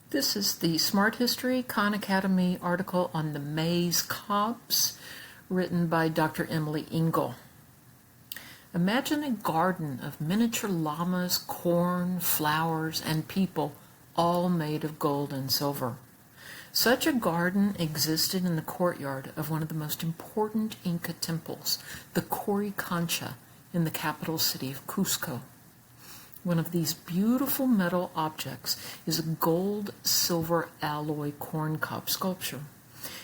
This is the Smart History Khan Academy article on the maize cobs, written by Dr. Emily Inka. Imagine a garden of miniature llamas, corn, flowers, and people, all made of gold and silver. Such a garden existed in the courtyard of one of the most important Inca temples, the Coricancha, in the capital city of Cusco. One of these beautiful metal objects is a gold-silver alloy corn cob sculpture.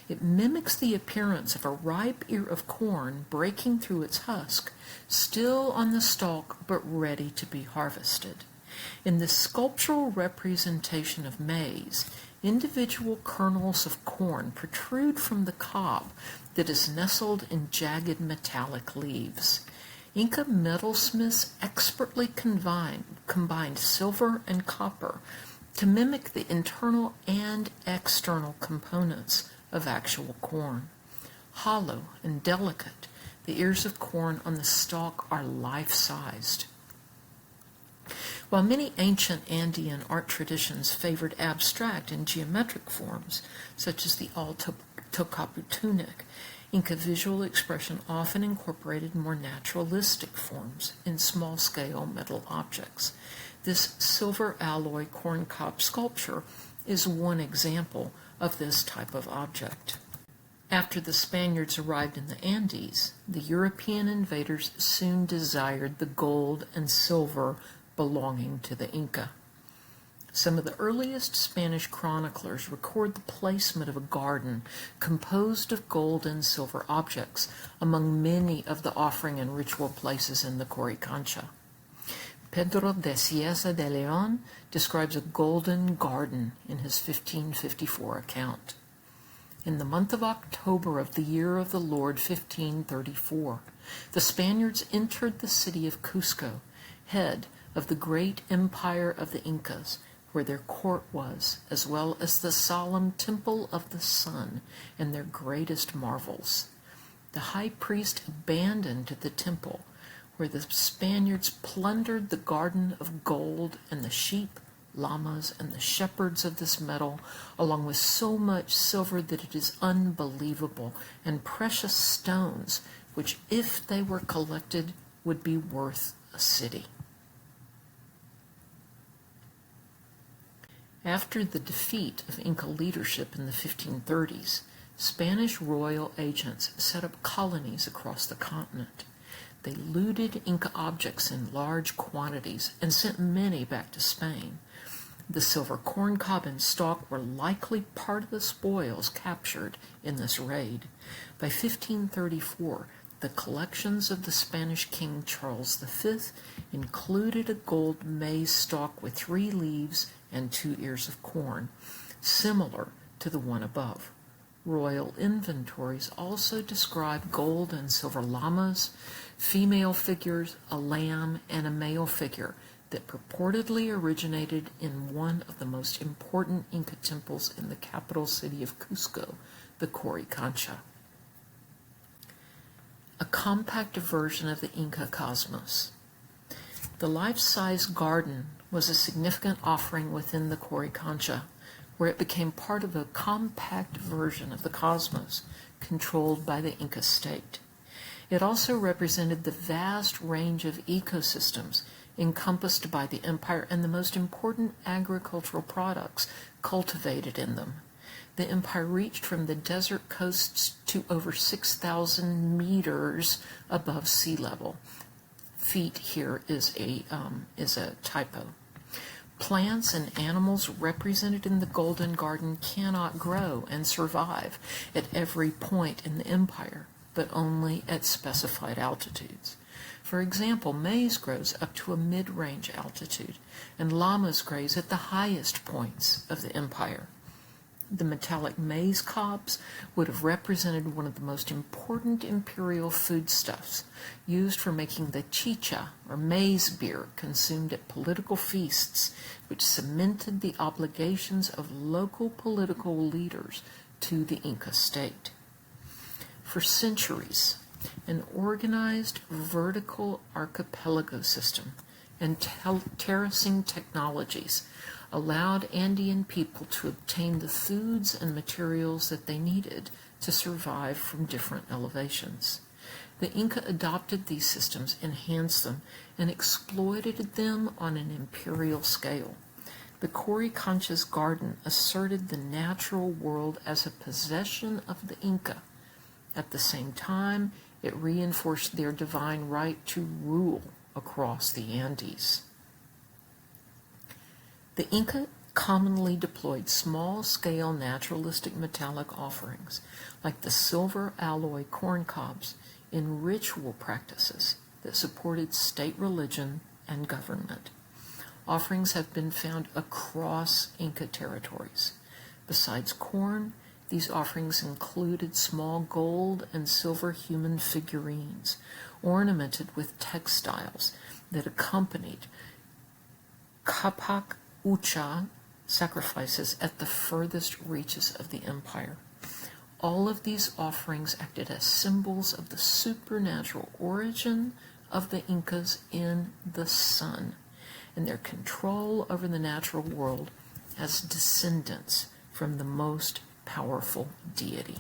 It mimics the appearance of a ripe ear of corn breaking through its husk, still on the stalk but ready to be harvested. In this sculptural representation of maize, individual kernels of corn protrude from the cob that is nestled in jagged metallic leaves. Inca metalsmiths expertly combined silver and copper to mimic the internal and external components of actual corn. Hollow and delicate, the ears of corn on the stalk are life-sized. While many ancient Andean art traditions favored abstract and geometric forms, such as the Tocapu tunic, Inca visual expression often incorporated more naturalistic forms in small-scale metal objects. This silver alloy corn cob sculpture is one example of this type of object. After the Spaniards arrived in the Andes, the European invaders soon desired the gold and silver belonging to the Inca. Some of the earliest Spanish chroniclers record the placement of a garden composed of gold and silver objects among many of the offering and ritual places in the Coricancha. Pedro de Cieza de Leon describes a golden garden in his 1554 account. In the month of October of the year of the Lord 1534, the Spaniards entered the city of Cusco, head of the great empire of the Incas, where their court was, as well as the solemn temple of the sun and their greatest marvels. The high priest abandoned the temple, where the Spaniards plundered the garden of gold and the sheep, llamas, and the shepherds of this metal, along with so much silver that it is unbelievable, and precious stones, which, if they were collected, would be worth a city. After the defeat of Inca leadership in the 1530s, Spanish royal agents set up colonies across the continent. They looted Inca objects in large quantities and sent many back to Spain. The silver corn cob and stalk were likely part of the spoils captured in this raid. By 1534, the collections of the Spanish King Charles V included a gold maize stalk with 3 leaves and 2 ears of corn, similar to the one above. Royal inventories also describe gold and silver llamas, female figures, a lamb, and a male figure that purportedly originated in one of the most important Inca temples in the capital city of Cusco, the Coricancha. A compact version of the Inca cosmos. The life-size garden was a significant offering within the Coricancha, where it became part of a compact version of the cosmos controlled by the Inca state. It also represented the vast range of ecosystems encompassed by the empire and the most important agricultural products cultivated in them. The empire reached from the desert coasts to over 6,000 meters above sea level. Feet here is a typo. Plants and animals represented in the Golden Garden cannot grow and survive at every point in the empire, but only at specified altitudes. For example, maize grows up to a mid-range altitude, and llamas graze at the highest points of the empire. The metallic maize cobs would have represented one of the most important imperial foodstuffs, used for making the chicha, or maize beer, consumed at political feasts, which cemented the obligations of local political leaders to the Inca state. For centuries, an organized vertical archipelago system and terracing technologies allowed Andean people to obtain the foods and materials that they needed to survive from different elevations. The Inca adopted these systems, enhanced them, and exploited them on an imperial scale. The Coricancha's garden asserted the natural world as a possession of the Inca. At the same time, it reinforced their divine right to rule across the Andes. The Inca commonly deployed small-scale naturalistic metallic offerings, like the silver alloy corn cobs, in ritual practices that supported state religion and government. Offerings have been found across Inca territories. Besides corn, these offerings included small gold and silver human figurines, ornamented with textiles that accompanied kapak ucha sacrifices at the furthest reaches of the empire. All of these offerings acted as symbols of the supernatural origin of the Incas in the sun and their control over the natural world as descendants from the most powerful deity.